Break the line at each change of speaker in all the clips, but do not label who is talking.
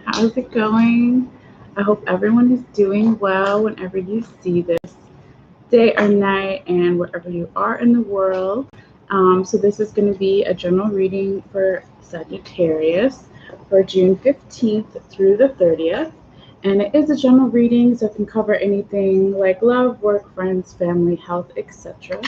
How's it going? I hope everyone is doing well whenever you see this, day or night, and wherever you are in the world. So, this is going to be a general reading for Sagittarius for June 15th through the 30th. And it is a general reading, so it can cover anything like love, work, friends, family, health, etc.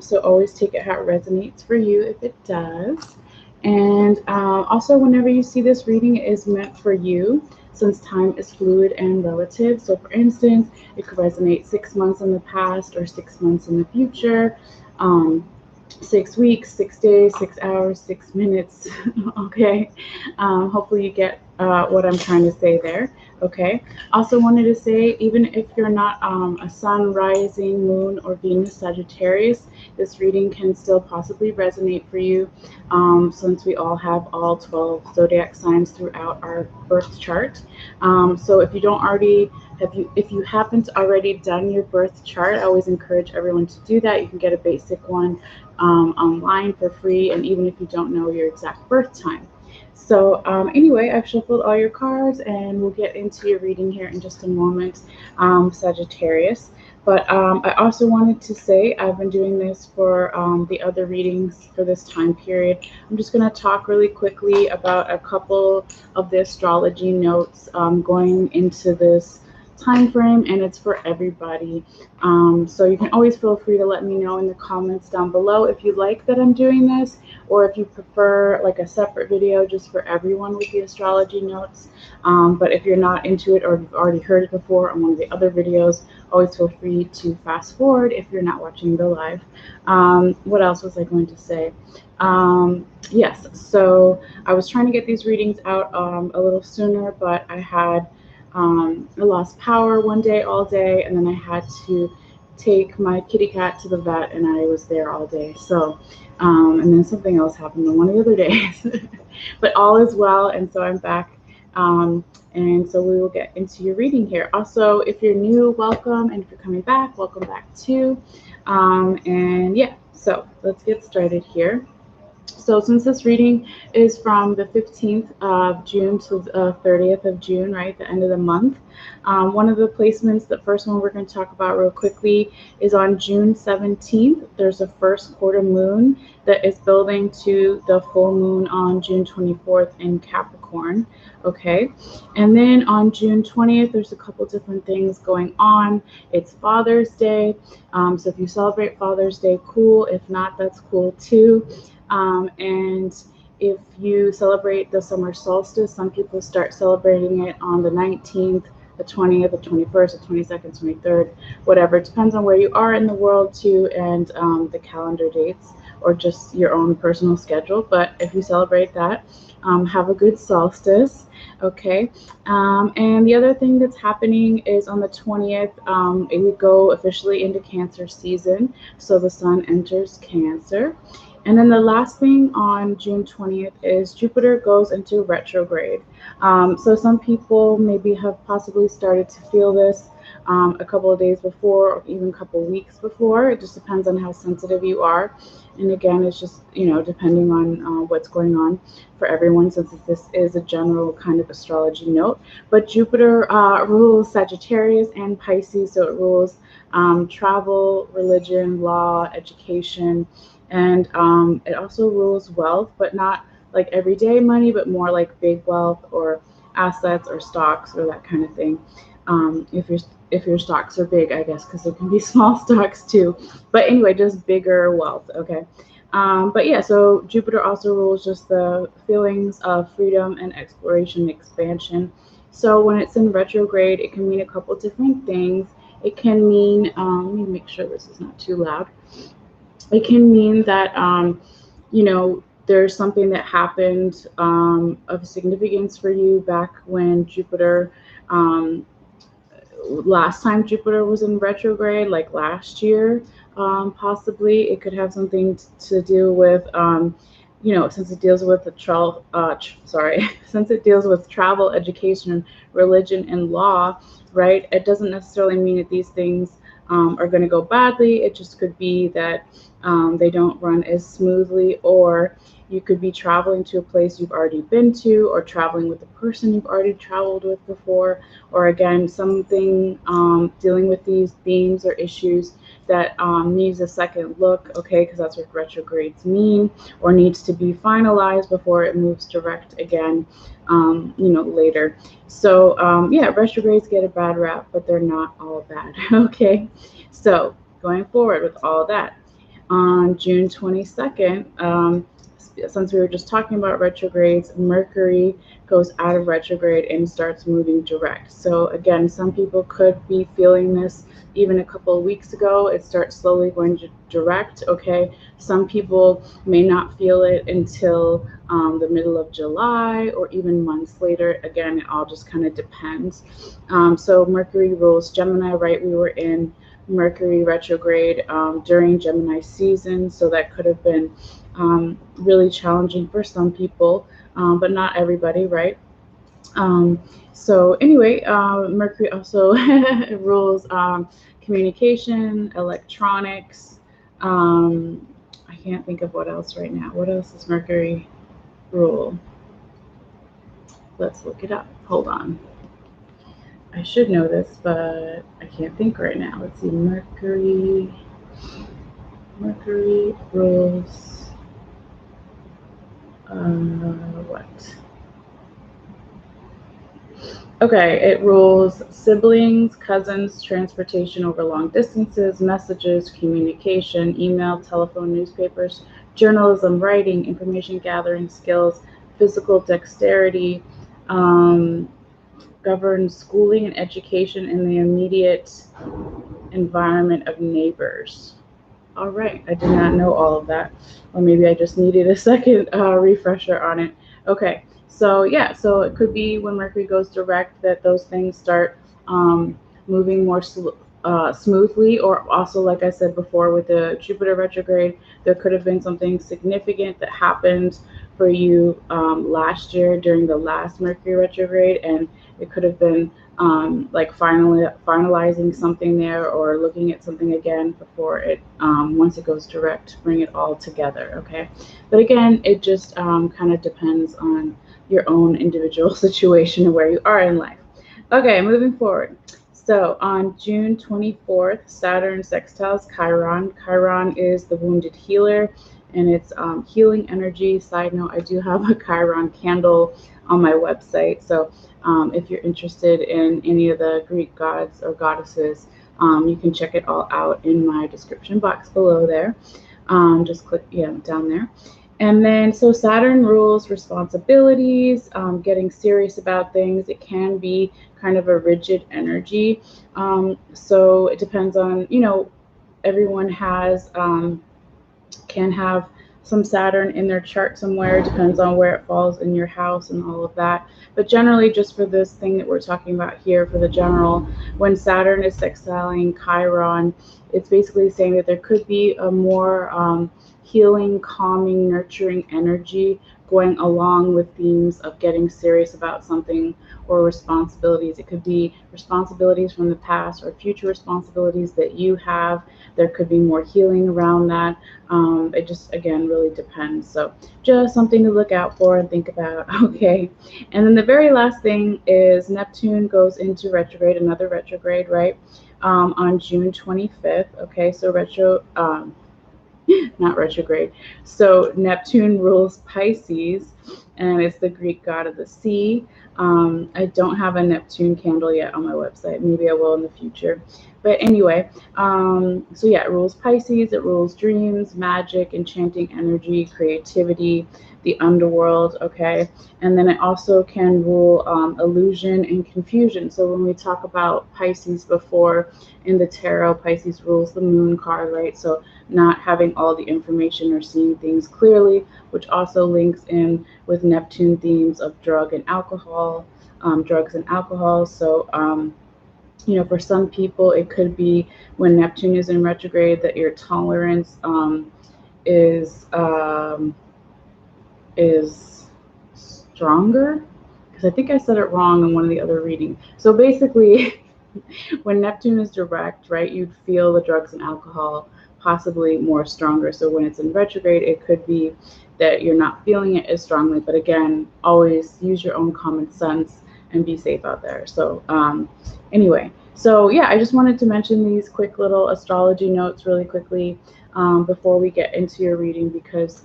So always take it how it resonates for you if it does. And also, whenever you see this reading, it is meant for you since time is fluid and relative. So, for instance, it could resonate 6 months in the past or 6 months in the future. 6 weeks, 6 days, 6 hours, 6 minutes. Okay. Hopefully, you get what I'm trying to say there. Okay. Also, wanted to say, even if you're not a sun, rising, moon, or Venus Sagittarius, this reading can still possibly resonate for you since we all have all 12 zodiac signs throughout our birth chart. So, if you don't already if you haven't already done your birth chart, I always encourage everyone to do that. You can get a basic one online for free, and even if you don't know your exact birth time. So anyway, I've shuffled all your cards, and we'll get into your reading here in just a moment, Sagittarius. But I also wanted to say I've been doing this for the other readings for this time period. I'm just going to talk really quickly about a couple of the astrology notes going into this time frame, and it's for everybody. So you can always feel free to let me know in the comments down below if you like that I'm doing this, or if you prefer like a separate video just for everyone with the astrology notes. But if you're not into it, or you've already heard it before on one of the other videos, always feel free to fast forward if you're not watching the live. What else was I going to say? Yes, so I was trying to get these readings out a little sooner, but I lost power one day all day, and then I had to take my kitty cat to the vet, and I was there all day. So, and then something else happened on one of the other days. But all is well, and so I'm back. And so we will get into your reading here. Also, if you're new, welcome, and if you're coming back, welcome back too. And yeah, so let's get started here. So since this reading is from the 15th of June to the 30th of June, right, the end of the month, one of the placements, the first one we're going to talk about real quickly, is on June 17th. There's a first quarter moon that is building to the full moon on June 24th in Capricorn. Okay, and then on June 20th, there's a couple different things going on. It's Father's Day. So if you celebrate Father's Day, cool. If not, that's cool too. And if you celebrate the summer solstice, some people start celebrating it on the 19th, the 20th, the 21st, the 22nd, 23rd, whatever. It depends on where you are in the world too, and the calendar dates, or just your own personal schedule. But if you celebrate that, have a good solstice. Okay. And the other thing that's happening is on the 20th, we go officially into Cancer season. So the sun enters Cancer. And then the last thing on June 20th is Jupiter goes into retrograde. So some people maybe have possibly started to feel this a couple of days before, or even a couple of weeks before. It just depends on how sensitive you are. And again, it's just, depending on what's going on for everyone, since this is a general kind of astrology note. But Jupiter rules Sagittarius and Pisces, so it rules travel, religion, law, education. And it also rules wealth, but not like everyday money, but more like big wealth or assets or stocks or that kind of thing. If your stocks are big, I guess, because there can be small stocks too. But anyway, just bigger wealth. Okay. But yeah, so Jupiter also rules just the feelings of freedom and exploration and expansion. So when it's in retrograde, it can mean a couple different things. It can mean, let me make sure this is not too loud. It can mean that, there's something that happened of significance for you back when Jupiter, last time Jupiter was in retrograde, like last year, possibly. It could have something to do with, since it deals with since it deals with travel, education, religion, and law, right? It doesn't necessarily mean that these things are going to go badly. It just could be that they don't run as smoothly, or You could be traveling to a place you've already been to, or traveling with a person you've already traveled with before, or again, something dealing with these themes or issues that needs a second look, okay, because that's what retrogrades mean, or needs to be finalized before it moves direct again, later. So yeah, retrogrades get a bad rap, but they're not all bad, okay? So going forward with all that, on June 22nd, since we were just talking about retrogrades, Mercury goes out of retrograde and starts moving direct. So again, some people could be feeling this even a couple of weeks ago. It starts slowly going direct, okay? Some people may not feel it until the middle of July or even months later. Again, it all just kind of depends. So Mercury rules Gemini, right? We were in Mercury retrograde during Gemini season, so that could have been really challenging for some people, but not everybody, right? So anyway, Mercury also rules communication, electronics. I can't think of what else right now. What else does Mercury rule? Let's look it up. Hold on. I should know this, but I can't think right now. Let's see. Mercury rules what? Okay, it rules siblings, cousins, transportation over long distances, messages, communication, email, telephone, newspapers, journalism, writing, information gathering skills, physical dexterity, governs schooling and education in the immediate environment of neighbors. All right, I did not know all of that, or maybe I just needed a second refresher on it. Okay, so yeah, so it could be when Mercury goes direct that those things start moving more smoothly, or also, like I said before, with the Jupiter retrograde, there could have been something significant that happened for you last year during the last Mercury retrograde, and it could have been like finalizing something there, or looking at something again before it once it goes direct, bring it all together, okay? But again, it just kind of depends on your own individual situation and where you are in life. Okay, moving forward. So on June 24th, Saturn sextiles Chiron. Chiron is the wounded healer, and it's healing energy. Side note, I do have a Chiron candle on my website, so if you're interested in any of the Greek gods or goddesses, you can check it all out in my description box below there. Just click down there. And then, so Saturn rules responsibilities, getting serious about things. It can be kind of a rigid energy. So it depends on, everyone has, can have some Saturn in their chart somewhere. It depends on where it falls in your house and all of that. But generally, just for this thing that we're talking about here, for the general, when Saturn is sextiling Chiron, it's basically saying that there could be a more healing, calming, nurturing energy going along with themes of getting serious about something or responsibilities. It could be responsibilities from the past or future responsibilities that you have. There could be more healing around that. It just, again, really depends. So just something to look out for and think about, okay? And then the very last thing is Neptune goes into retrograde, another retrograde, right? On June 25th, okay? So not retrograde. So Neptune rules Pisces, and it's the Greek god of the sea. I don't have a Neptune candle yet on my website. Maybe I will in the future. But anyway, so yeah, it rules Pisces. It rules dreams, magic, enchanting energy, creativity, the underworld, okay? And then it also can rule illusion and confusion. So when we talk about Pisces before in the tarot, Pisces rules the moon card, right? So not having all the information or seeing things clearly, which also links in with Neptune themes of drugs and alcohol. So for some people, it could be when Neptune is in retrograde that your tolerance is stronger, because I think I said it wrong in one of the other readings. So basically, when Neptune is direct, right, you'd feel the drugs and alcohol possibly more stronger. So when it's in retrograde, it could be that you're not feeling it as strongly. But again, always use your own common sense and be safe out there. So anyway, so yeah, I just wanted to mention these quick little astrology notes really quickly before we get into your reading, because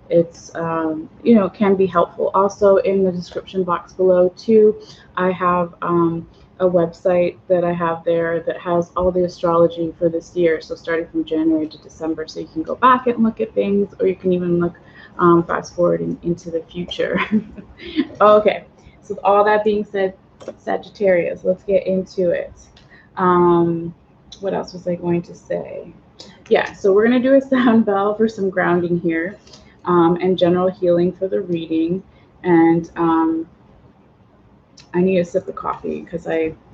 it's you know, can be helpful. Also in the description box below too, I have a website that I have there that has all the astrology for this year, so starting from January to December, so you can go back and look at things, or you can even look fast forwarding into the future. Okay, so with all that being said, Sagittarius, let's get into it. What else was I going to say? Yeah, so we're going to do a sound bell for some grounding here, and general healing for the reading. And I need a sip of coffee because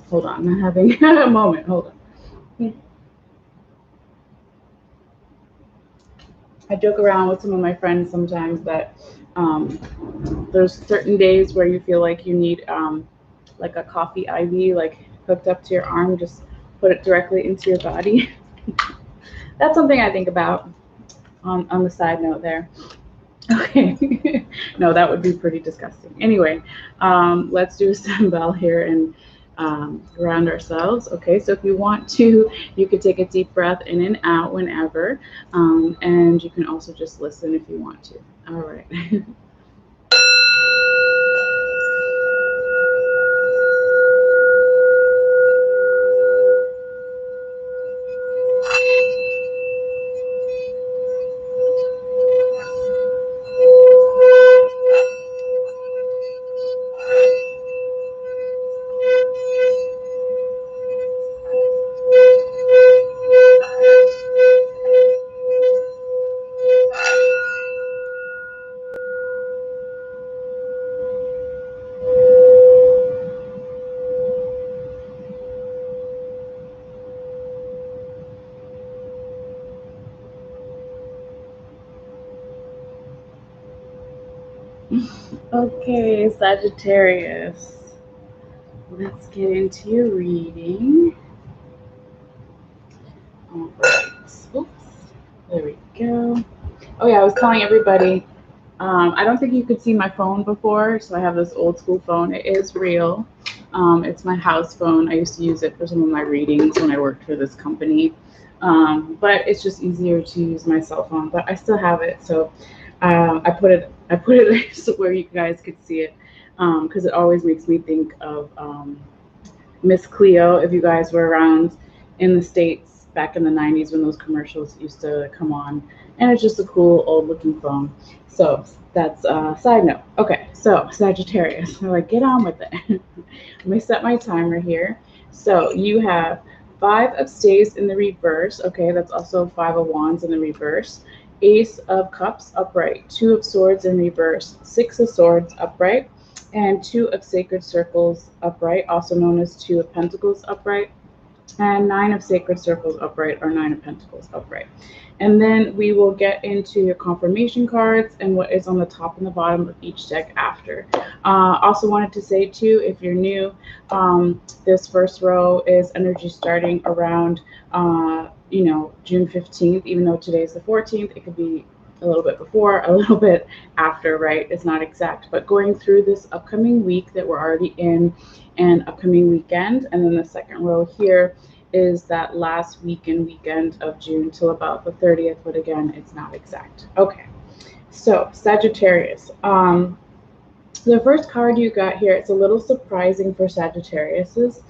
hold on, I'm having a moment. Hold on. I joke around with some of my friends sometimes that there's certain days where you feel like you need like a coffee IV, like hooked up to your arm, just put it directly into your body. That's something I think about on the side note there. Okay. No, that would be pretty disgusting. Anyway, let's do a sound bell here and ground ourselves. Okay, so if you want to, you could take a deep breath in and out whenever, and you can also just listen if you want to. All right. Okay, Sagittarius, let's get into your reading. All right. Oops. There we go. Oh yeah, I was telling everybody, I don't think you could see my phone before, so I have this old school phone. It is real. It's my house phone. I used to use it for some of my readings when I worked for this company, but it's just easier to use my cell phone. But I still have it, so I put it so where you guys could see it, because it always makes me think of Miss Cleo. If you guys were around in the States back in the 90s when those commercials used to come on, and it's just a cool old looking phone. So that's a side note. Okay, so Sagittarius, so like get on with it. Let me set my timer here. So you have 5 of Staves in the reverse. Okay, that's also 5 of Wands in the reverse. Ace of Cups upright, 2 of Swords in reverse, 6 of Swords upright, and 2 of Sacred Circles upright, also known as 2 of Pentacles upright, and 9 of Sacred Circles upright, or 9 of Pentacles upright. And then we will get into your confirmation cards and what is on the top and the bottom of each deck after. Also wanted to say too, if you're new, this first row is energy starting around you know, June 15th, even though today's the 14th, it could be a little bit before, a little bit after, right? It's not exact, but going through this upcoming week that we're already in and upcoming weekend. And then the second row here is that last weekend of June till about the 30th, but again, it's not exact. Okay, so Sagittarius. The first card you got here, it's a little surprising for Sagittariuses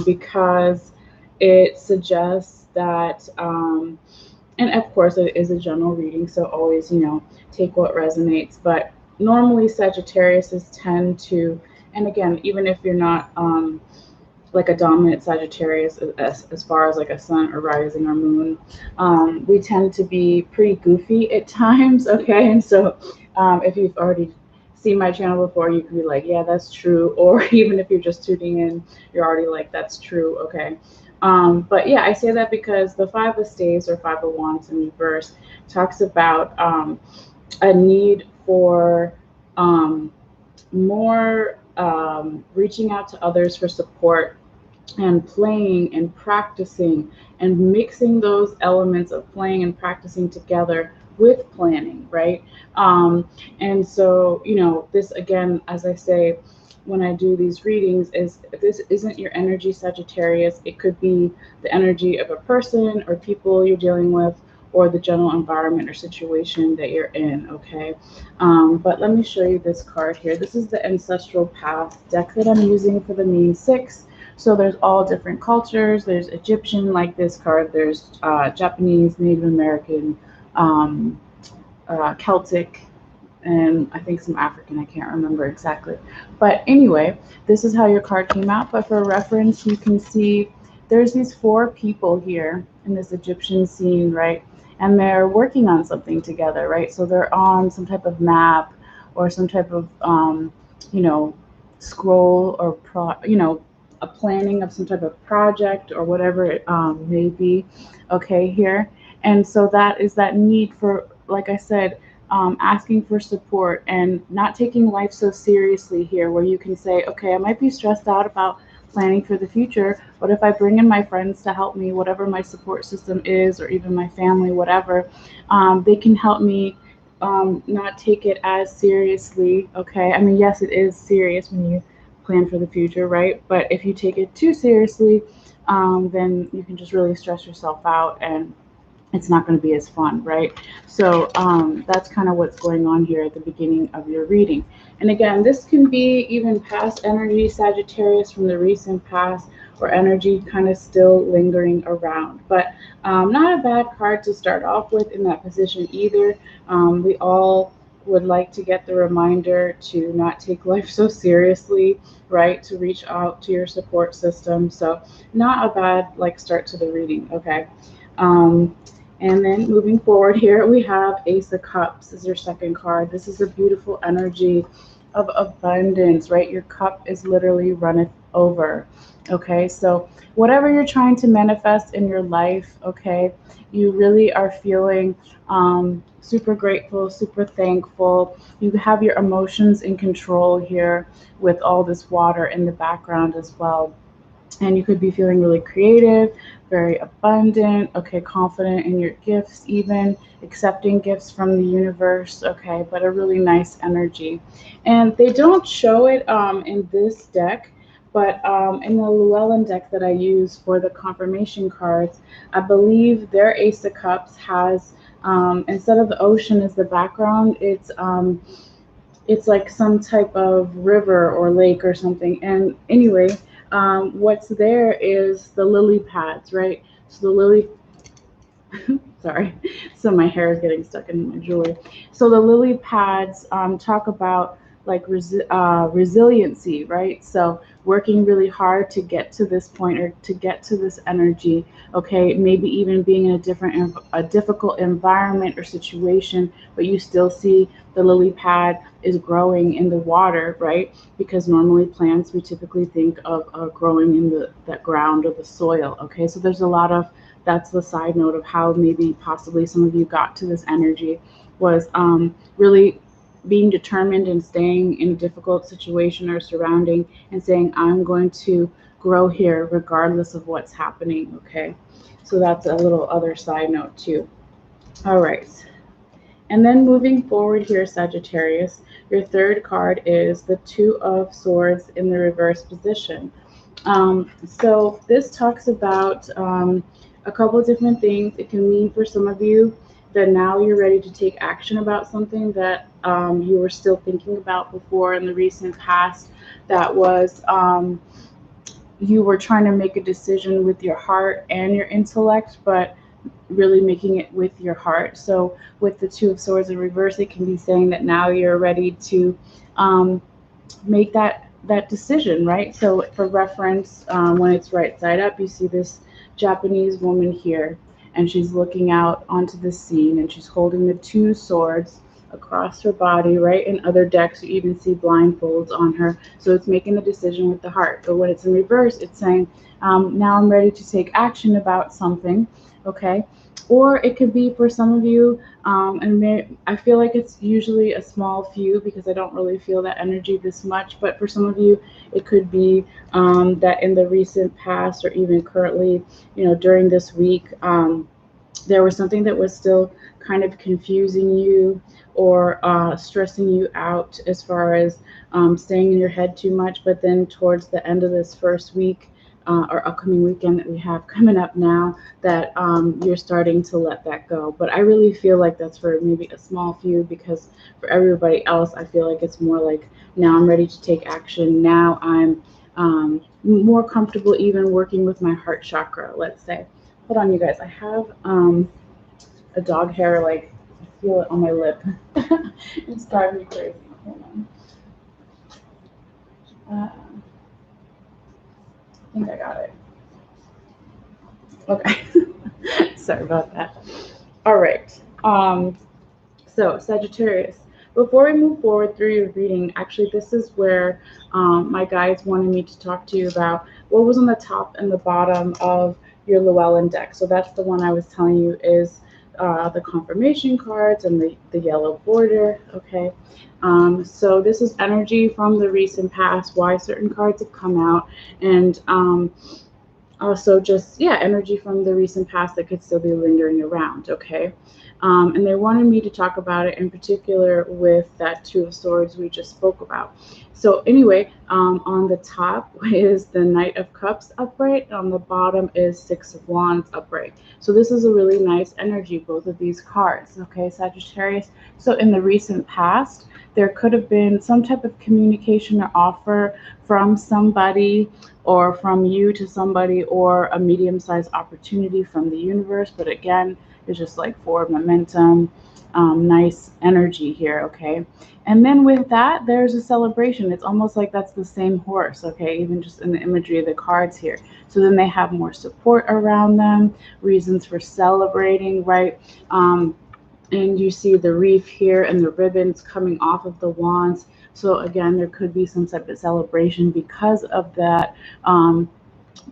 because it suggests that, and of course it is a general reading, so always, you know, take what resonates, but normally Sagittariuses tend to, and again, even if you're not like a dominant Sagittarius as far as like a sun or rising or moon, we tend to be pretty goofy at times, okay? And so if you've already seen my channel before, you can be like, yeah, that's true. Or even if you're just tuning in, you're already like, that's true, okay? But yeah, I say that because the 5 of Staves or 5 of Wands in reverse talks about a need for more reaching out to others for support, and playing and practicing and mixing those elements of playing and practicing together with planning, right? And so, you know, this again, as I say, when I do these readings, is if this isn't your energy, Sagittarius, it could be the energy of a person or people you're dealing with, or the general environment or situation that you're in, okay? But let me show you this card here. This is the Ancestral Path deck that I'm using for the main six. So there's all different cultures. There's Egyptian, like this card. There's Japanese, Native American, um, Celtic, and I think some African. I can't remember exactly. But anyway, this is how your card came out. But for reference, you can see there's these four people here in this Egyptian scene, right? And they're working on something together, right? So they're on some type of map or some type of, you know, scroll or, you know, a planning of some type of project or whatever it may be, okay, here. And so that is that need for, like I said, asking for support and not taking life so seriously here, where you can say, okay, I might be stressed out about planning for the future, but if I bring in my friends to help me, whatever my support system is, or even my family, whatever, they can help me not take it as seriously. Okay, I mean, yes, it is serious when you plan for the future, right? But if you take it too seriously, then you can just really stress yourself out, and it's not going to be as fun, right? So that's kind of what's going on here at the beginning of your reading. And again, this can be even past energy, Sagittarius, from the recent past, or energy kind of still lingering around. But not a bad card to start off with in that position either. We all would like to get the reminder to not take life so seriously, right? To reach out to your support system. So not a bad like start to the reading, okay? Um, and then moving forward here, we have Ace of Cups is your second card. This is a beautiful energy of abundance, right? Your cup is literally runneth over. Okay, so whatever you're trying to manifest in your life, okay, you really are feeling super grateful, super thankful. You have your emotions in control here with all this water in the background as well. And you could be feeling really creative, very abundant, okay, confident in your gifts, even accepting gifts from the universe, okay, but a really nice energy. And they don't show it in this deck, but in the Llewellyn deck that I use for the confirmation cards, I believe their Ace of Cups has, instead of the ocean as the background, it's like some type of river or lake or something. And anyway, what's there is the lily pads, right? So the lily, sorry, so my hair is getting stuck in my jewelry. So the lily pads talk about like resiliency, right? So working really hard to get to this point or to get to this energy. Okay, maybe even being in a difficult environment or situation, but you still see the lily pad is growing in the water, right? Because normally plants we typically think of growing in the ground or the soil. Okay, so there's a lot of, that's the side note of how maybe possibly some of you got to this energy, was really being determined and staying in a difficult situation or surrounding and saying, I'm going to grow here regardless of what's happening. Okay, so that's a little other side note too. All right. And then moving forward here, Sagittarius, your third card is the Two of Swords in the reverse position. So this talks about a couple of different things. It can mean for some of you that now you're ready to take action about something that you were still thinking about before in the recent past. That was you were trying to make a decision with your heart and your intellect, but really making it with your heart. So with the Two of Swords in reverse, it can be saying that now you're ready to make that decision, right? So for reference, when it's right side up, you see this Japanese woman here, and she's looking out onto the scene, and she's holding the two swords across her body, right? In other decks, you even see blindfolds on her. So it's making the decision with the heart. But when it's in reverse, it's saying, now I'm ready to take action about something, okay? or it could be for some of you, I feel like it's usually a small few because I don't really feel that energy this much, but for some of you, it could be that in the recent past or even currently, during this week, there was something that was still kind of confusing you or stressing you out as far as staying in your head too much. But then towards the end of this first week or upcoming weekend that we have coming up now, that you're starting to let that go. But I really feel like that's for maybe a small few, because for everybody else, I feel like it's more like, now I'm ready to take action. Now I'm more comfortable even working with my heart chakra, let's say. Hold on, you guys. I have a dog hair, like, I feel it on my lip. It's driving me crazy. Hold on. I think I got it. Okay. Sorry about that. All right. So Sagittarius. Before we move forward through your reading, actually, this is where my guides wanted me to talk to you about what was on the top and the bottom of your Llewellyn deck. So that's the one I was telling you is the confirmation cards and the yellow border. Okay. So this is energy from the recent past, why certain cards have come out, and also just, yeah, energy from the recent past that could still be lingering around. Okay. And they wanted me to talk about it in particular with that Two of Swords we just spoke about. So anyway, on the top is the Knight of Cups upright, and on the bottom is Six of Wands upright. So this is a really nice energy, both of these cards, okay, Sagittarius. So in the recent past, there could have been some type of communication or offer from somebody, or from you to somebody, or a medium-sized opportunity from the universe. But again, it's just like forward momentum, nice energy here, okay? And then with that, there's a celebration. It's almost like that's the same horse, okay? Even just in the imagery of the cards here. So then they have more support around them, reasons for celebrating, right? And you see the wreath here and the ribbons coming off of the wands. So again, there could be some type of celebration because of that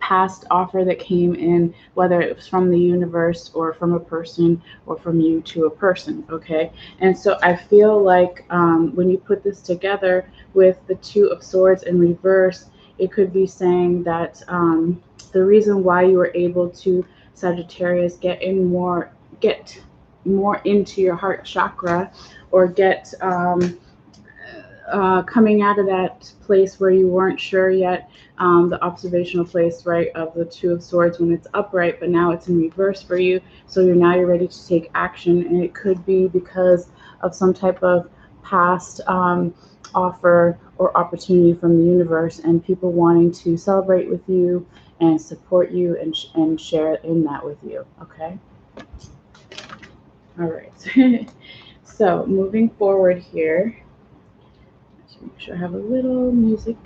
past offer that came in, whether it was from the universe or from a person or from you to a person, okay? And so I feel like when you put this together with the Two of Swords in reverse, it could be saying that the reason why you were able to, Sagittarius, get more into your heart chakra, or get coming out of that place where you weren't sure yet, the observational place, right, of the Two of Swords when it's upright, but now it's in reverse for you. So you're ready to take action, and it could be because of some type of past offer or opportunity from the universe, and people wanting to celebrate with you and support you and share in that with you, okay? All right. So moving forward here, let's make sure I have a little music.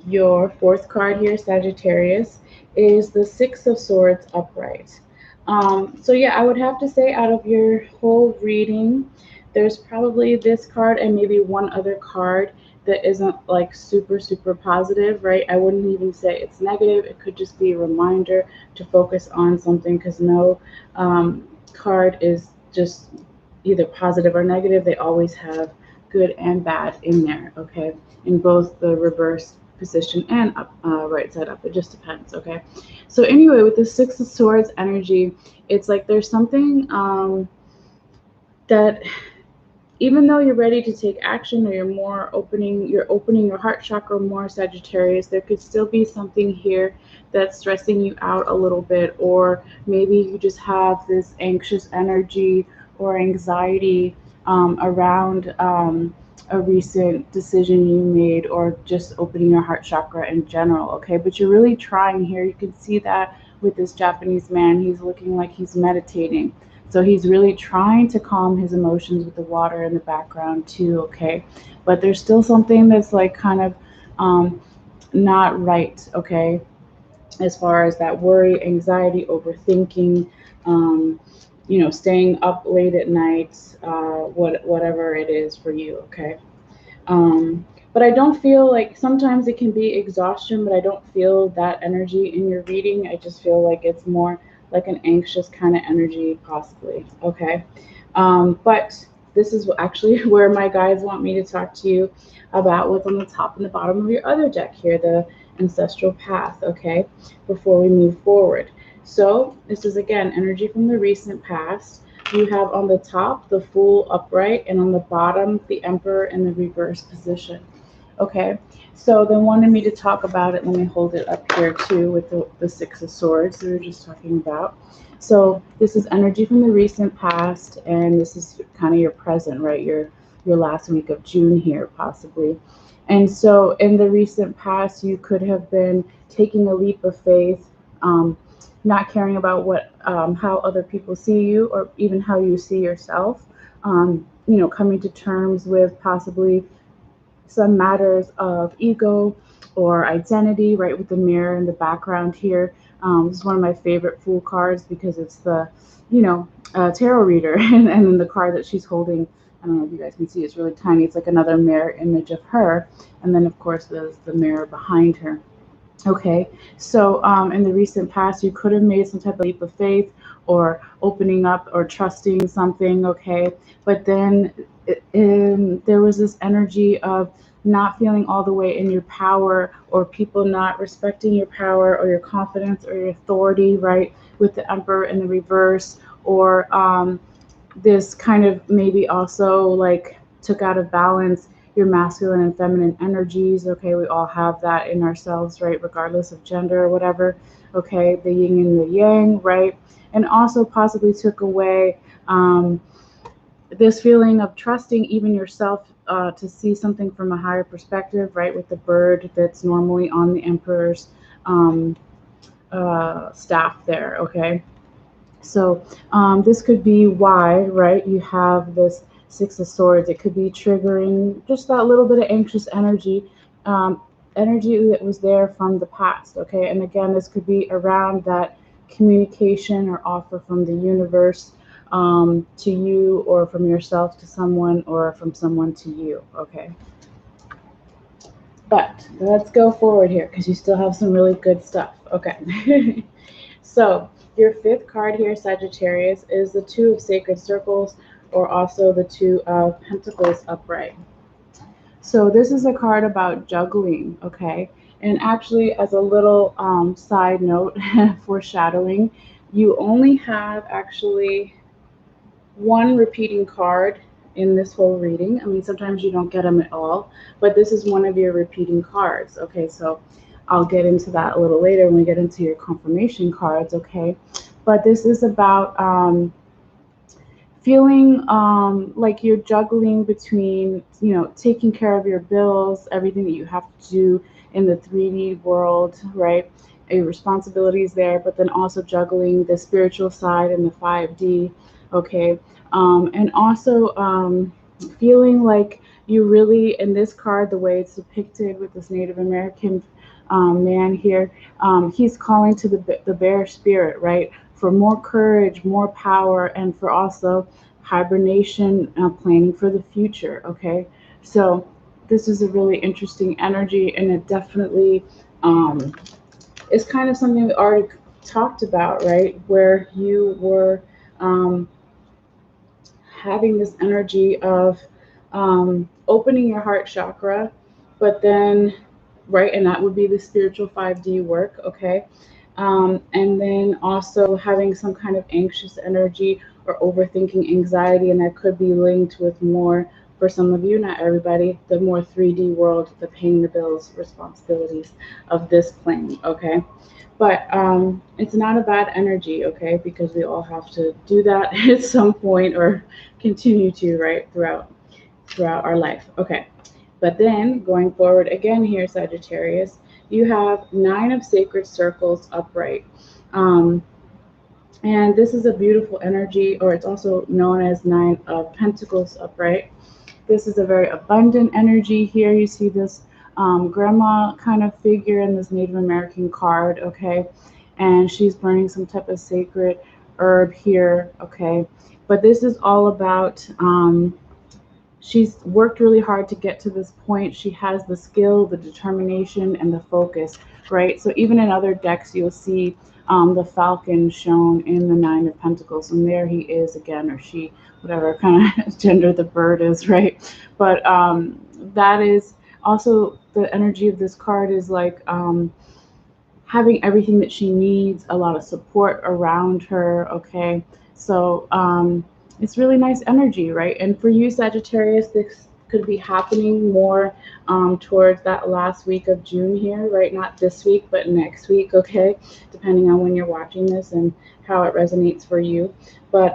Your fourth card here, Sagittarius, is the Six of Swords upright. So yeah, I would have to say out of your whole reading, there's probably this card and maybe one other card that isn't like super, super positive, right? I wouldn't even say it's negative. It could just be a reminder to focus on something, because no card is just either positive or negative. They always have good and bad in there, okay? In both the reverse position and up, right side up. It just depends, okay? So anyway, with the Six of Swords energy, it's like there's something that even though you're ready to take action, or you're opening your heart chakra more, Sagittarius, there could still be something here that's stressing you out a little bit, or maybe you just have this anxious energy or anxiety around a recent decision you made, or just opening your heart chakra in general, okay? But you're really trying here. You can see that with this Japanese man. He's looking like he's meditating. So he's really trying to calm his emotions with the water in the background too, okay? But there's still something that's like kind of not right, okay? As far as that worry, anxiety, overthinking, staying up late at night, whatever it is for you, okay? But I don't feel like, sometimes it can be exhaustion, but I don't feel that energy in your reading. I just feel like it's more like an anxious kind of energy, possibly. Okay. But this is actually where my guides want me to talk to you about what's on the top and the bottom of your other deck here, the ancestral path. Okay. Before we move forward. So this is again energy from the recent past. You have on the top the Fool upright, and on the bottom the Emperor in the reverse position. Okay, so they wanted me to talk about it. Let me hold it up here too with the Six of Swords we were just talking about. So this is energy from the recent past, and this is kind of your present, right? Your last week of June here, possibly. And so in the recent past, you could have been taking a leap of faith, not caring about what how other people see you, or even how you see yourself. Coming to terms with possibly some matters of ego or identity, right, with the mirror in the background here. This is one of my favorite Fool cards because it's the, tarot reader, and then the card that she's holding, I don't know if you guys can see, it's really tiny. It's like another mirror image of her, and then of course there's the mirror behind her. Okay, so in the recent past, you could have made some type of leap of faith or opening up or trusting something, okay? But then there was this energy of not feeling all the way in your power, or people not respecting your power or your confidence or your authority, right? With the Emperor in the reverse, or this kind of maybe also like took out of balance your masculine and feminine energies. Okay, we all have that in ourselves, right? Regardless of gender or whatever. Okay, the yin and the yang, right? And also possibly took away this feeling of trusting even yourself to see something from a higher perspective, right? With the bird that's normally on the Emperor's staff there. Okay. So this could be why, right, you have this Six of Swords. It could be triggering just that little bit of anxious energy, energy that was there from the past, okay? And again, this could be around that communication or offer from the universe to you, or from yourself to someone, or from someone to you, okay? But let's go forward here because you still have some really good stuff, okay? So your fifth card here, Sagittarius, is the Two of Sacred Circles, or also the Two of Pentacles upright. So this is a card about juggling, okay? And actually, as a little side note, foreshadowing, you only have actually one repeating card in this whole reading. I mean, sometimes you don't get them at all, but this is one of your repeating cards, okay? So I'll get into that a little later when we get into your confirmation cards, okay? But this is about feeling like you're juggling between, taking care of your bills, everything that you have to do in the 3D world, right? Your responsibilities there, but then also juggling the spiritual side and the 5D, okay? And also feeling like you really, in this card, the way it's depicted with this Native American man here, he's calling to the bear spirit, right? For more courage, more power, and for also hibernation, planning for the future, okay? So this is a really interesting energy, and it definitely is kind of something we already talked about, right? Where you were having this energy of opening your heart chakra, but then, right, and that would be the spiritual 5D work, okay? And then also having some kind of anxious energy or overthinking anxiety, and that could be linked with more, for some of you, not everybody, the more 3D world, the paying the bills responsibilities of this plane, okay? But it's not a bad energy, okay? Because we all have to do that at some point, or continue to, right, throughout our life, okay? But then going forward again here, Sagittarius, you have Nine of Sacred Circles upright. And this is a beautiful energy, or it's also known as Nine of Pentacles upright. This is a very abundant energy here. You see this grandma kind of figure in this Native American card, okay? And she's burning some type of sacred herb here, okay? But this is all about, she's worked really hard to get to this point. She has the skill, the determination, and the focus. right? So even in other decks, you'll see the falcon shown in the Nine of Pentacles, and there he is again, or she, whatever kind of gender the bird is, right? But that is also the energy of this card is like having everything that she needs, a lot of support around her, okay? So it's really nice energy, right? And for you, Sagittarius, this could be happening more towards that last week of June here, right? Not this week, but next week, okay? Depending on when you're watching this and how it resonates for you. But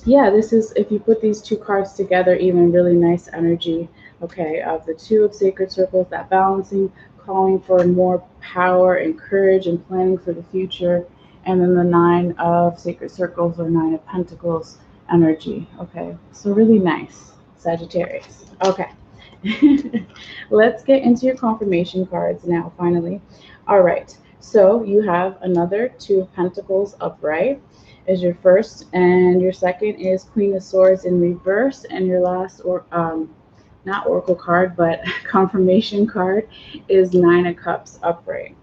yeah, this is, if you put these two cards together, even really nice energy, okay, of the Two of Sacred Circles, that balancing, calling for more power and courage and planning for the future, and then the Nine of Sacred Circles or Nine of Pentacles energy, okay? So really nice, Sagittarius. Okay. Let's get into your confirmation cards now, finally. All right, so you have another Two of Pentacles upright is your first, and your second is Queen of Swords in reverse, and your last, or not oracle card, but confirmation card is Nine of Cups upright.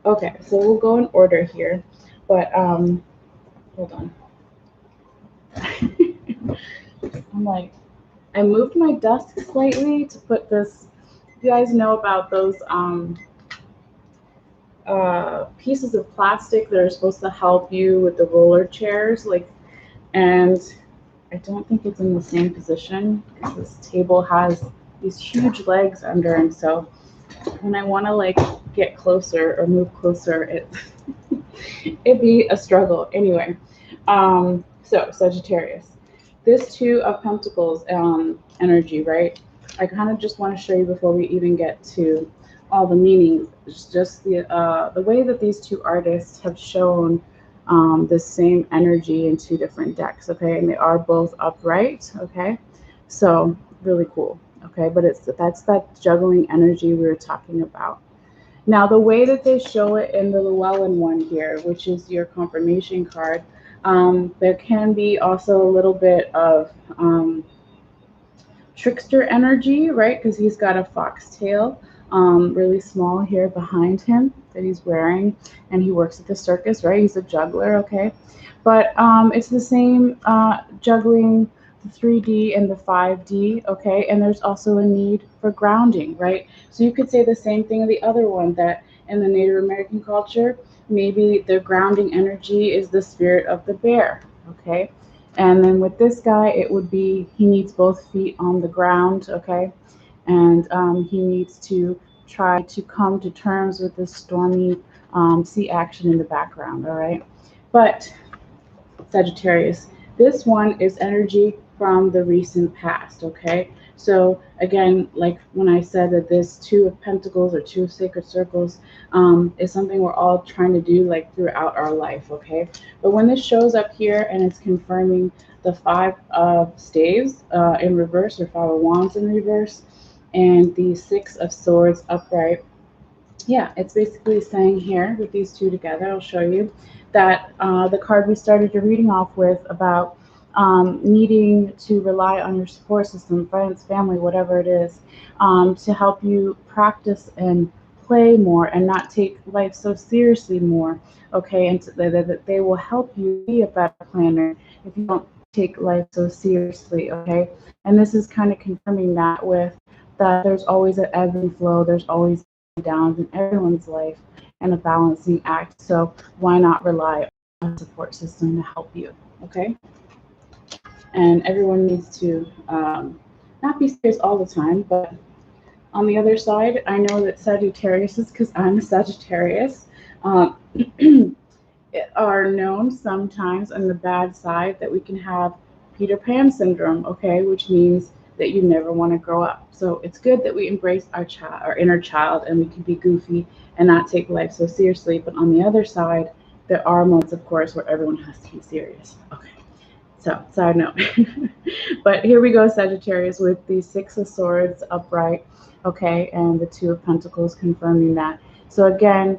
Okay, so we'll go in order here, but hold on. I'm like, I moved my desk slightly to put this. You guys know about those pieces of plastic that are supposed to help you with the roller chairs, like, and I don't think it's in the same position because this table has these huge legs under, and so when I want to like get closer or move closer, it'd be a struggle. Anyway, so Sagittarius, this Two of Pentacles energy, right? I kind of just want to show you before we even get to all the meanings. It's just the way that these two artists have shown the same energy in two different decks, okay? And they are both upright, okay? So really cool, okay? But that's that juggling energy we were talking about. Now, the way that they show it in the Llewellyn one here, which is your confirmation card, there can be also a little bit of trickster energy, right? Because he's got a foxtail, really small here behind him that he's wearing, and he works at the circus, right? He's a juggler, okay? But it's the same juggling the 3D and the 5D, okay? And there's also a need for grounding, right? So you could say the same thing of the other one, that in the Native American culture, maybe the grounding energy is the spirit of the bear, okay? And then with this guy, it would be he needs both feet on the ground, okay? And he needs to try to come to terms with this stormy sea action in the background, all right? But Sagittarius, this one is energy from the recent past, okay? So again, like when I said that this Two of Pentacles or Two of Sacred Circles is something we're all trying to do like throughout our life, okay? But when this shows up here and it's confirming the Five of Staves in reverse, or Five of Wands in reverse, and the Six of Swords upright, yeah, it's basically saying here with these two together, I'll show you, that the card we started your reading off with about needing to rely on your support system, friends, family, whatever it is, to help you practice and play more and not take life so seriously more, okay? And that they will help you be a better planner if you don't take life so seriously, okay? And this is kind of confirming that with that there's always an ebb and flow, there's always downs in everyone's life, and a balancing act. So why not rely on a support system to help you, okay? And everyone needs to not be serious all the time, but on the other side, I know that Sagittarius, because I'm a Sagittarius, are known sometimes on the bad side that we can have Peter Pan syndrome, okay, which means that you never want to grow up. So it's good that we embrace our child, our inner child, and we can be goofy and not take life so seriously. But on the other side, there are moments, of course, where everyone has to be serious. Okay. So, side note. But here we go, Sagittarius, with the Six of Swords upright, okay, and the Two of Pentacles confirming that. So again,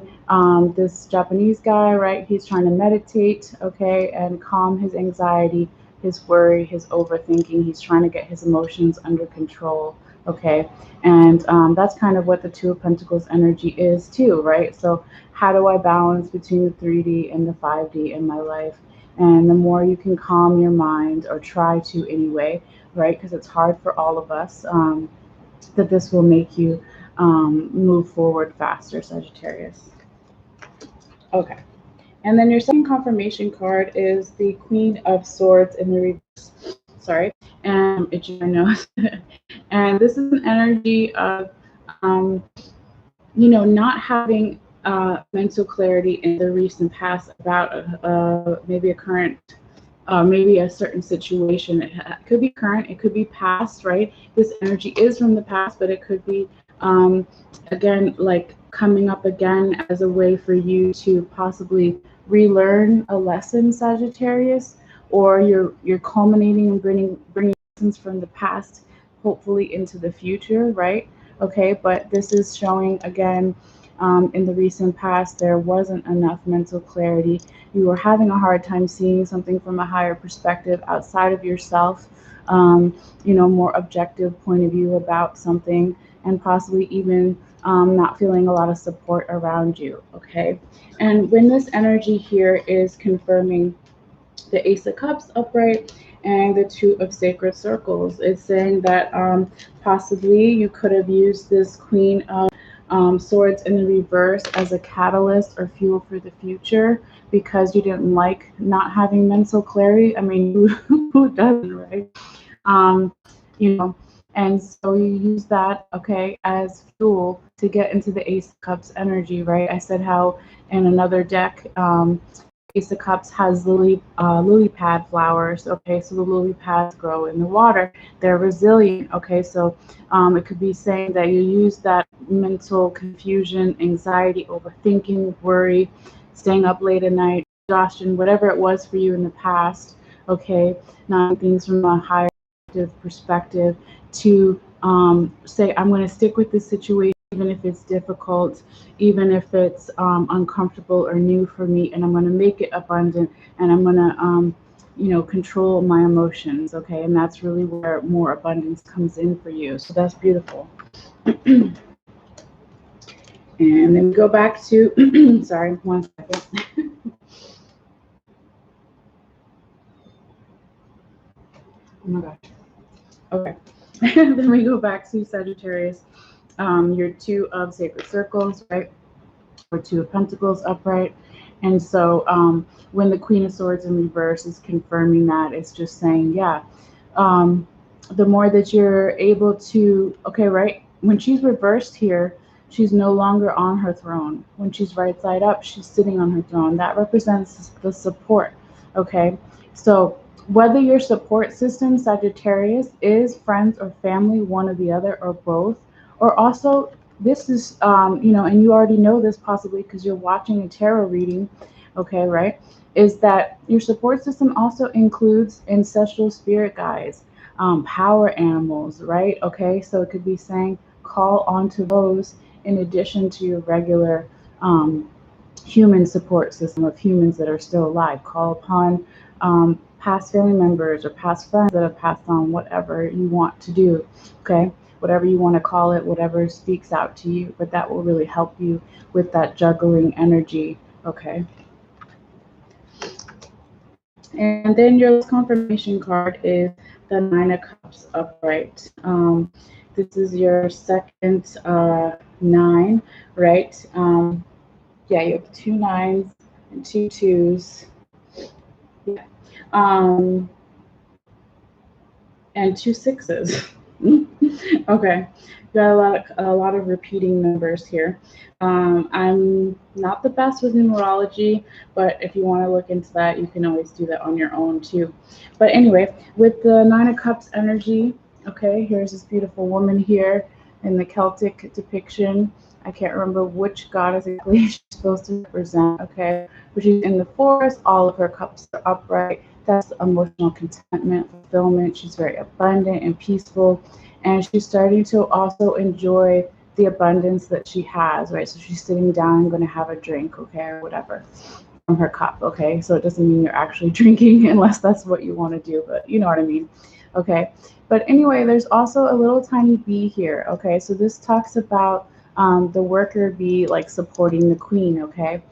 this Japanese guy, right, he's trying to meditate, okay, and calm his anxiety, his worry, his overthinking. He's trying to get his emotions under control, okay? And that's kind of what the Two of Pentacles energy is too, right? So how do I balance between the 3D and the 5D in my life? And the more you can calm your mind, or try to anyway, right? Because it's hard for all of us, that this will make you move forward faster, Sagittarius. Okay. And then your second confirmation card is the Queen of Swords in the reverse. Sorry. And itching my nose. And this is an energy of, not having mental clarity in the recent past about maybe a current, maybe a certain situation. It could be current, it could be past, right? This energy is from the past, but it could be, again, like coming up again as a way for you to possibly relearn a lesson, Sagittarius, or you're culminating and bringing lessons from the past, hopefully into the future, right? Okay, but this is showing again, in the recent past, there wasn't enough mental clarity. You were having a hard time seeing something from a higher perspective outside of yourself, more objective point of view about something, and possibly even not feeling a lot of support around you, okay? And when this energy here is confirming the Ace of Cups upright and the Two of Sacred Circles, it's saying that possibly you could have used this Queen of Swords in the reverse as a catalyst or fuel for the future, because you didn't like not having mental clarity. I mean, who doesn't, right? Um, you know, and so you use that, okay, as fuel to get into the Ace of Cups energy, right? I said how in another deck, Ace of Cups has lily pad flowers. Okay, so the lily pads grow in the water. They're resilient. Okay, so it could be saying that you use that mental confusion, anxiety, overthinking, worry, staying up late at night, exhaustion, whatever it was for you in the past. Okay, not things from a higher perspective to say, I'm going to stick with this situation, even if it's difficult, even if it's uncomfortable or new for me, and I'm going to make it abundant, and I'm going to, control my emotions, okay? And that's really where more abundance comes in for you. So that's beautiful. And then we go back to, sorry, 1 second. Oh my gosh. Okay. Then we go back to Sagittarius, your Two of Sacred Circles, right? Or Two of Pentacles upright. And so when the Queen of Swords in reverse is confirming that, it's just saying, yeah, the more that you're able to, okay, right? When she's reversed here, she's no longer on her throne. When she's right side up, she's sitting on her throne. That represents the support, okay? So whether your support system, Sagittarius, is friends or family, one or the other, or both, or also this is, and you already know this possibly because you're watching a tarot reading, okay, right? Is that your support system also includes ancestral spirit guides, power animals, right? Okay, so it could be saying call onto those in addition to your regular human support system of humans that are still alive. Call upon past family members or past friends that have passed on, whatever you want to do, okay? Whatever you want to call it, whatever speaks out to you, but that will really help you with that juggling energy, okay? And then your confirmation card is the Nine of Cups upright. This is your second 9, right? Yeah, you have 2 9s and 2 2s. Yeah. And 2 6s. Okay, got a lot of repeating numbers here. I'm not the best with numerology, but if you want to look into that, you can always do that on your own too. But anyway, with the Nine of Cups energy, okay, here's this beautiful woman here in the Celtic depiction. I can't remember which goddess exactly she's supposed to represent, okay? But she's in the forest, all of her cups are upright. That's emotional contentment, fulfillment. She's very abundant and peaceful. And she's starting to also enjoy the abundance that she has, right? So she's sitting down and going to have a drink, okay, or whatever, from her cup, okay? So it doesn't mean you're actually drinking unless that's what you want to do, but you know what I mean. Okay. But anyway, there's also a little tiny bee here. Okay. So this talks about the worker bee like supporting the queen. Okay.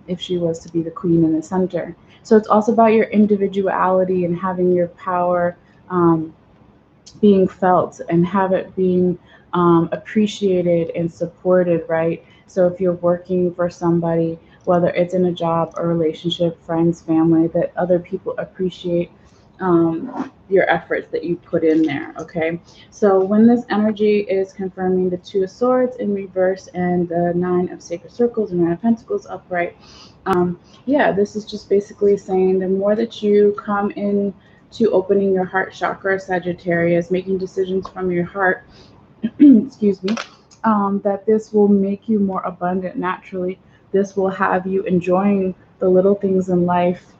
If she was to be the queen in the center. So it's also about your individuality and having your power being felt and have it being appreciated and supported, right? So if you're working for somebody, whether it's in a job or relationship, friends, family, that other people appreciate your efforts that you put in there, okay? So when this energy is confirming the Two of Swords in reverse and the Nine of Sacred Circles and Nine of Pentacles upright, yeah, this is just basically saying the more that you come in to opening your heart chakra, Sagittarius, making decisions from your heart, excuse me, that this will make you more abundant naturally. This will have you enjoying the little things in life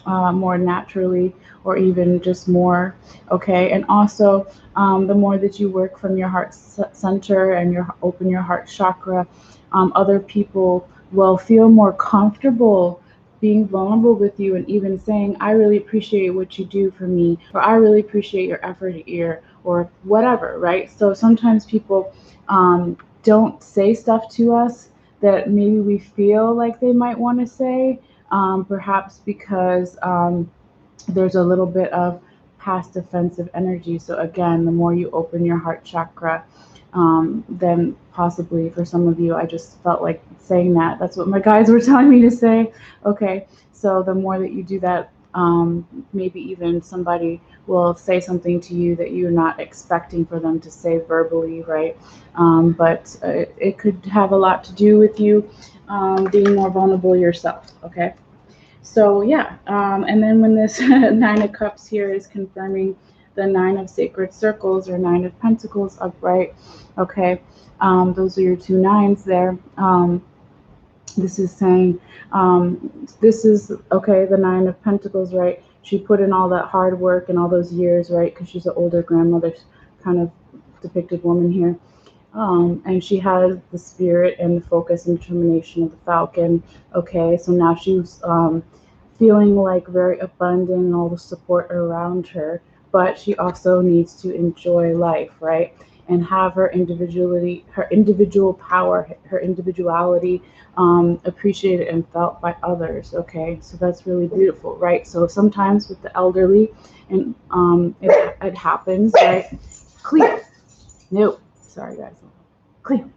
more naturally, or even just more. Okay. And also, the more that you work from your heart center and your open your heart chakra, other people will feel more comfortable being vulnerable with you and even saying, I really appreciate what you do for me, or I really appreciate your effort here, or whatever, right? So sometimes people don't say stuff to us that maybe we feel like they might want to say, perhaps because there's a little bit of past defensive energy. So again, the more you open your heart chakra, then possibly for some of you, I just felt like saying that. That's what my guides were telling me to say. Okay, so the more that you do that, maybe even somebody will say something to you that you're not expecting for them to say verbally, right? But it could have a lot to do with you being more vulnerable yourself. Okay. So yeah, and then when this Nine of Cups here is confirming the Nine of Sacred Circles or Nine of Pentacles upright, okay, those are your two nines there. This is saying, this is, okay, the Nine of Pentacles, right? She put in all that hard work and all those years, right? Because she's an older grandmother kind of depicted woman here. And she has the spirit and the focus and determination of the falcon. Okay, so now she's feeling like very abundant and all the support around her, but she also needs to enjoy life, right? And have her individuality, her individual power, her individuality appreciated and felt by others. Okay, so that's really beautiful, right? So sometimes with the elderly, and it happens, right? Clear. Nope. Sorry, guys. Clean.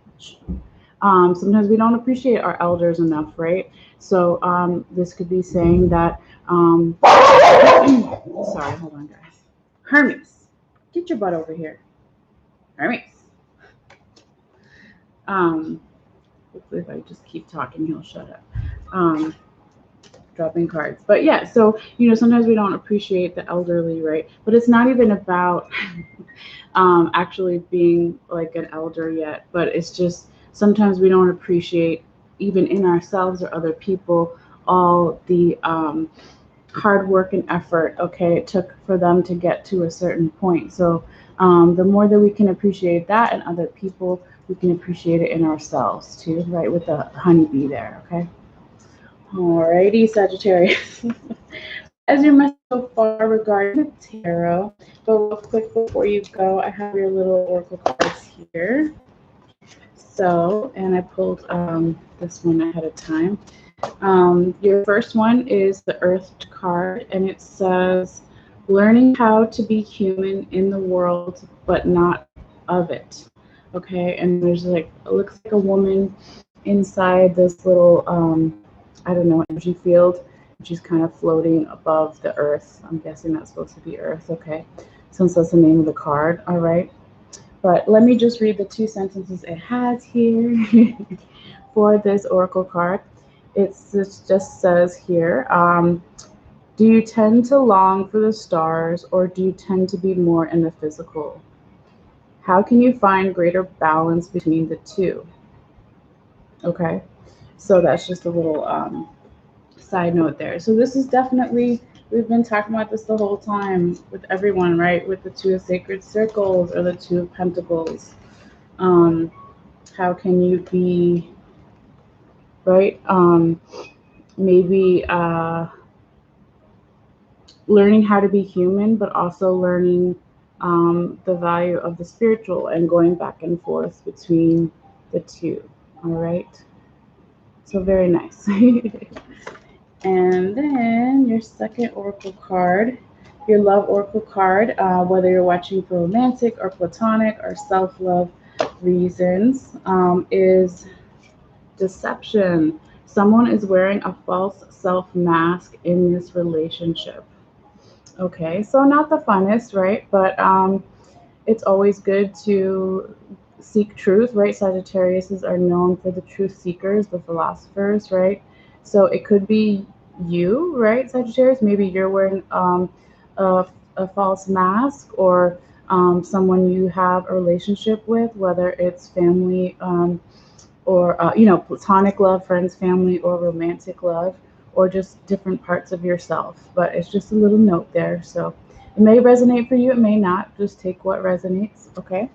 Sometimes we don't appreciate our elders enough, right? So this could be saying that. Sorry, hold on, guys. Hermes, get your butt over here. Hermes. Hopefully, if I just keep talking, he'll shut up. Dropping cards, but yeah. So sometimes we don't appreciate the elderly, right? But it's not even about actually being like an elder yet, but it's just sometimes we don't appreciate, even in ourselves or other people, all the hard work and effort, okay, it took for them to get to a certain point. So the more that we can appreciate that in other people, we can appreciate it in ourselves too, right? With the honeybee there, okay? Alrighty, Sagittarius. As your message so far regarding the tarot, but real quick before you go, I have your little oracle cards here. So, and I pulled this one ahead of time. Your first one is the Earth card, and it says, learning how to be human in the world, but not of it. Okay, and there's like, it looks like a woman inside this little, I don't know, energy field. She's kind of floating above the Earth. I'm guessing that's supposed to be Earth, okay, since that's the name of the card, all right. But let me just read the two sentences it has here for this oracle card. It just says here, do you tend to long for the stars, or do you tend to be more in the physical? How can you find greater balance between the two? Okay, so that's just a little side note there. So this is definitely, we've been talking about this the whole time with everyone, right? With the Two of Sacred Circles or the Two of Pentacles. How can you be, right? Maybe learning how to be human, but also learning the value of the spiritual and going back and forth between the two. All right. So very nice. And then your second oracle card, your love oracle card, whether you're watching for romantic or platonic or self-love reasons, is deception. Someone is wearing a false self mask in this relationship. Okay, so not the funnest, right? But it's always good to seek truth, right? Sagittariuses are known for the truth seekers, the philosophers, right? So it could be you, right, Sagittarius? Maybe you're wearing a false mask, or someone you have a relationship with, whether it's family, or platonic love, friends, family, or romantic love, or just different parts of yourself. But it's just a little note there. So it may resonate for you, it may not. Just take what resonates, okay?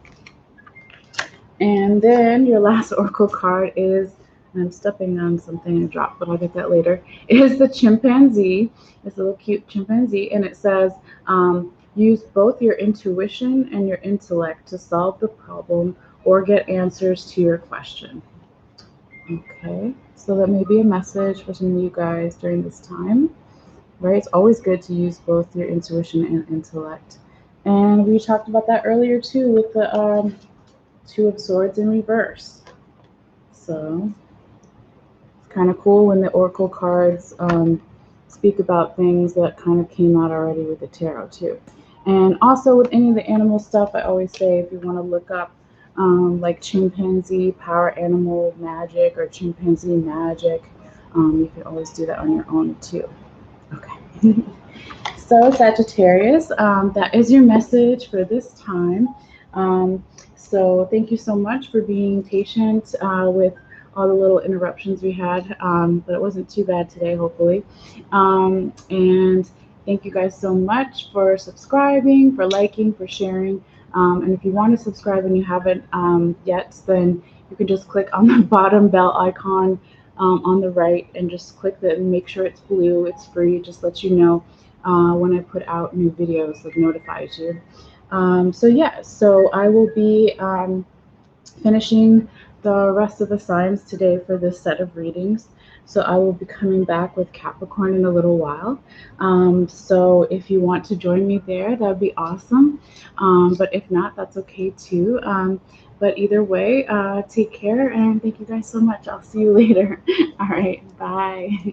And then your last oracle card is, I'm stepping on something and dropped, but I'll get that later, is the chimpanzee. It's a little cute chimpanzee, and it says, use both your intuition and your intellect to solve the problem or get answers to your question. Okay, so that may be a message for some of you guys during this time, right? It's always good to use both your intuition and intellect. And we talked about that earlier too with the Two of Swords in reverse. So it's kind of cool when the oracle cards speak about things that kind of came out already with the tarot too. And also with any of the animal stuff, I always say if you want to look up like chimpanzee power animal magic or chimpanzee magic, you can always do that on your own too. Okay. So Sagittarius, that is your message for this time. So thank you so much for being patient with all the little interruptions we had, but it wasn't too bad today, hopefully. And thank you guys so much for subscribing, for liking, for sharing. And if you want to subscribe and you haven't yet, then you can just click on the bottom bell icon on the right and just click that and make sure it's blue. It's free. It just lets you know when I put out new videos, like notifies you. So I will be finishing the rest of the signs today for this set of readings. So I will be coming back with Capricorn in a little while. So if you want to join me there, that would be awesome. But if not, that's okay too. But either way, take care and thank you guys so much. I'll see you later. All right, bye.